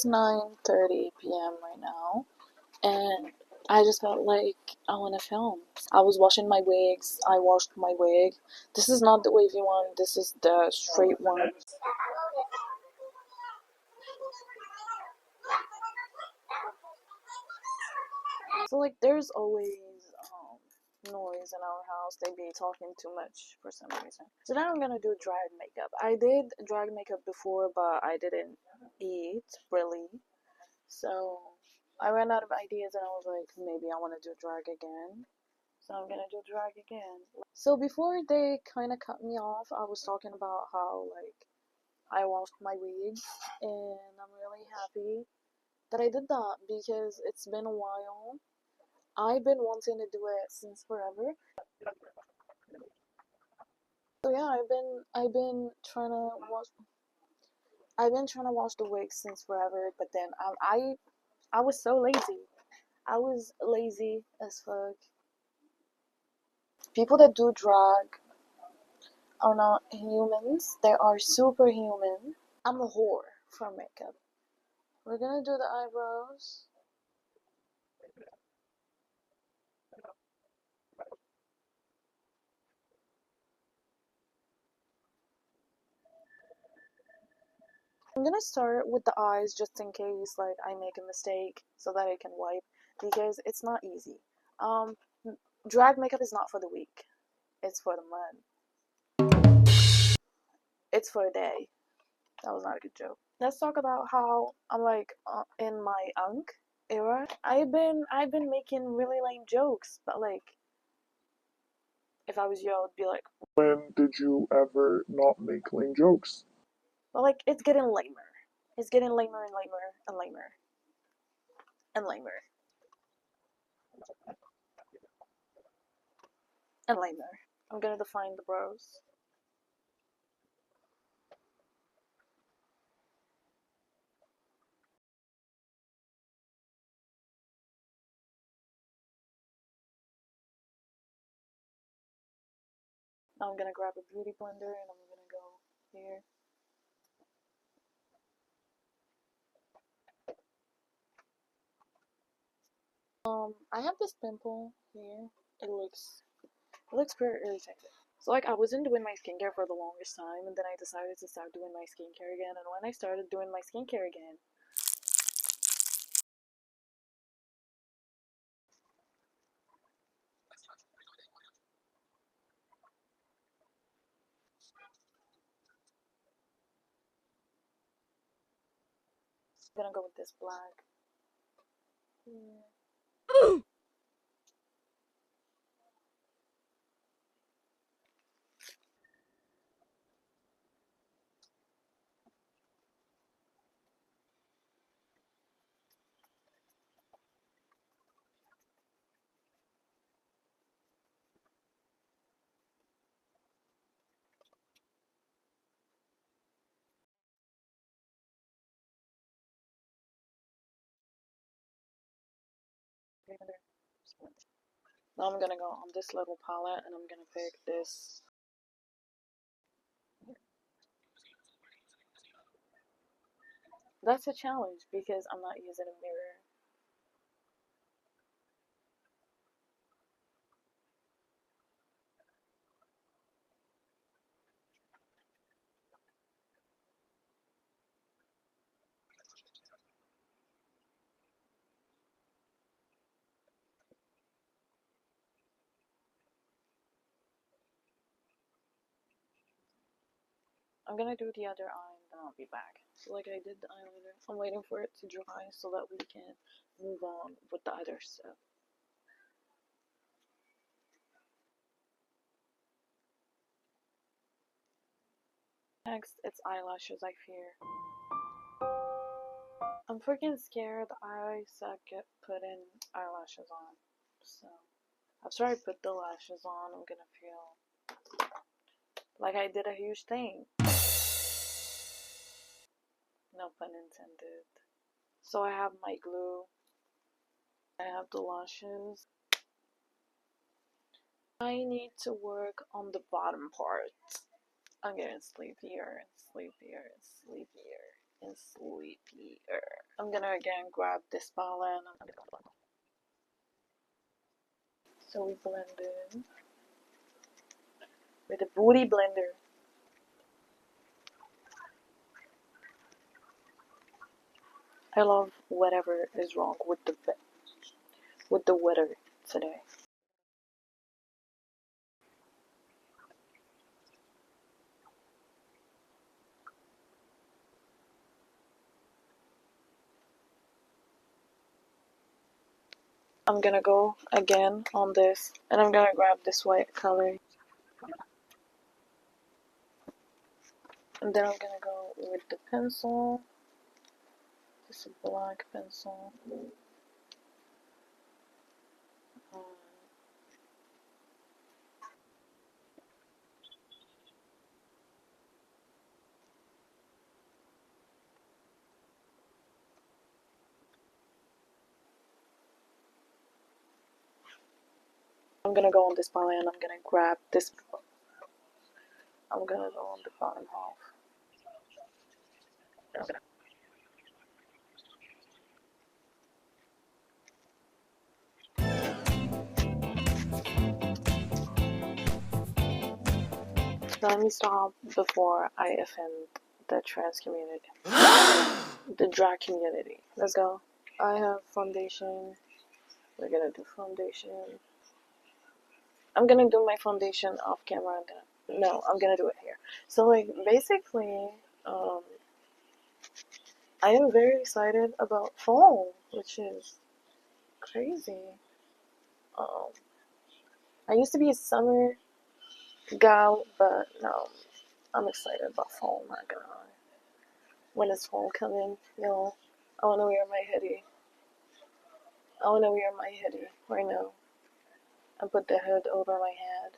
It's 9:30 p.m. right now, and I just felt like I want to film. I was washing my wigs. I washed my wig. This is not the wavy one. This is the straight one. So like, there's always noise in our house. They be talking too much for some reason. So now I'm gonna do drag makeup. I did drag makeup before, but I didn't eat really. So I ran out of ideas, and I was like, maybe I want to do drag again. So I'm gonna do drag again. So before they kind of cut me off, I was talking about how like I washed my wigs, and I'm really happy that I did that because it's been a while. I've been wanting to do it since forever. So yeah, I've been trying to wash the wigs since forever, but then I was so lazy. I was lazy as fuck. People that do drag are not humans. They are superhuman. I'm a whore for makeup. We're gonna do the eyebrows. I'm gonna start with the eyes just in case like I make a mistake so that I can wipe because it's not easy. Um, drag makeup is not for the weak. It's for the month. It's for a day. That was not a good joke. Let's talk about how I'm like in my unk era. I've been making really lame jokes, but like if I was you, I would be like, When did you ever not make lame jokes? but like it's getting lamer. It's getting lamer and lamer and lamer and lamer and lamer. I'm gonna define the bros. Now I'm gonna grab a beauty blender and I'm gonna go here. I have this pimple here. It looks pretty irritating. So like I wasn't doing my skincare for the longest time, and then I decided to start doing my skincare again. And when I started doing my skincare again, I'm gonna go with this black. Yeah. Now I'm gonna go on this little palette, and I'm gonna pick this. That's a challenge because I'm not using a mirror. I'm gonna do the other eye, and then I'll be back. So like I did the eyeliner, I'm waiting for it to dry so that we can move on with the other stuff. Next, it's eyelashes, I fear. I'm freaking scared I suck at putting eyelashes on. So, after I put the lashes on, I'm gonna feel like I did a huge thing. No pun intended. So I have my glue. I have the lashes. I need to work on the bottom part. I'm getting sleepier and sleepier and sleepier and sleepier. I'm gonna again grab this palette and I'm gonna blend. So we blend in with a booty blender. I love whatever is wrong with the weather today. I'm gonna go again on this and I'm gonna grab this white color and then I'm gonna go with the pencil. This is a black pencil. Um, I'm gonna go on this palette and I'm gonna grab this. I'm gonna go on the bottom half. Let me stop before I offend the trans community, the drag community. Let's go. I have foundation. We're gonna do foundation. I'm gonna do my foundation off camera. No, I'm gonna do it here. So like basically, um, I am very excited about fall, which is crazy. Um, I used to be a summer gal, but no, I'm excited about fall. I'm not gonna lie. When is fall coming? I wanna wear my hoodie. I wanna wear my hoodie right now and put the hood over my head.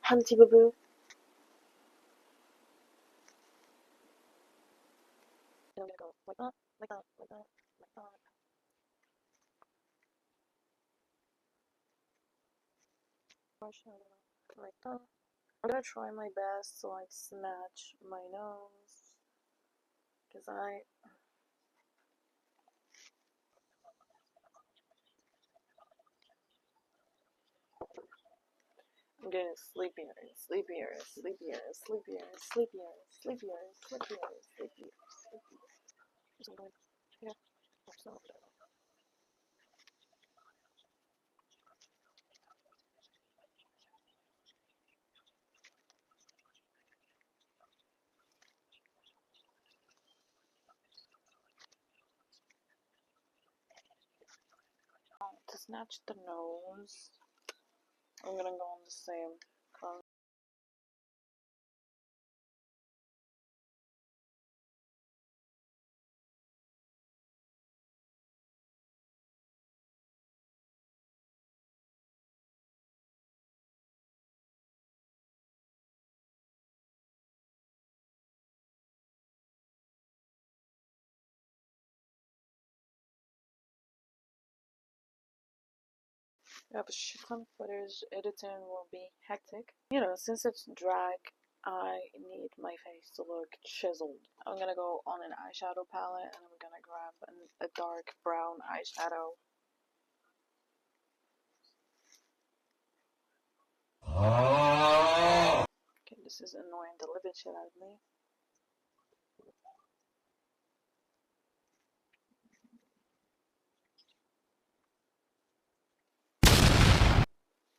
Hunty boo boo. And I'm gonna go like that, like that, like that, like that. Like that. I'm gonna try my best to like snatch my nose, cause I'm getting sleepier and sleepier and sleepier and sleepier and sleepier and sleepier and sleepier and sleepier. So I'm going here. So to snatch the nose, I'm gonna go on the same color. I have a shit ton of footage. Editing will be hectic. Since it's drag, I need my face to look chiseled. I'm gonna go on an eyeshadow palette and I'm gonna grab a dark brown eyeshadow. Okay, this is annoying the living shit out of me.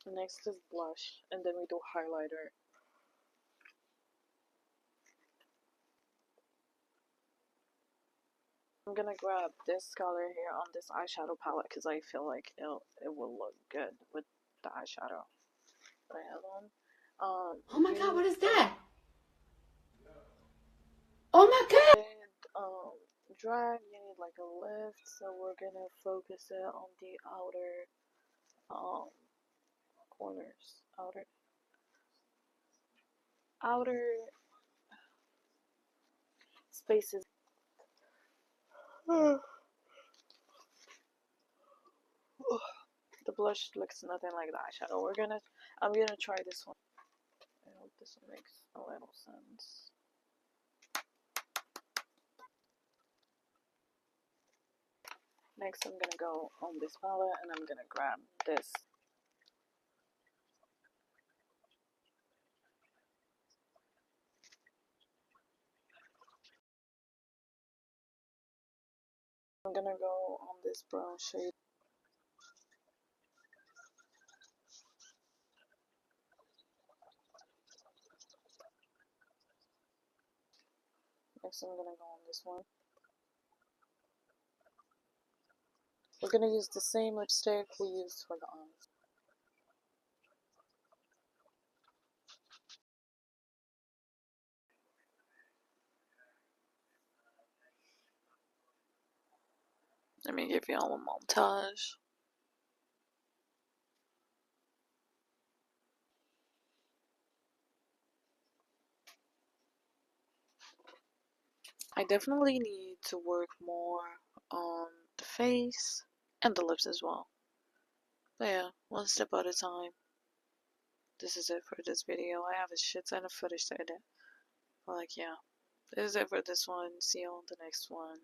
Next is blush, and then we do highlighter. I'm gonna grab this color here on this eyeshadow palette because I feel like it will look good with the eyeshadow that I have on. Oh my god, what is that? Oh my god! Drag, you need like a lift, so we're gonna focus it on the um, corners, outer spaces. The blush looks nothing like the eyeshadow. I'm gonna try this one. I hope this makes a little sense. Next, I'm gonna go on this palette and I'm gonna grab this. I'm gonna go on this brown shade. Next, I'm gonna go on this one. We're gonna use the same lipstick we used for the eyes. Let me give y'all a montage. I definitely need to work more on the face and the lips as well. But yeah, one step at a time. This is it for this video. I have a shit ton of footage to edit. But like, yeah, this is it for this one. See you on the next one.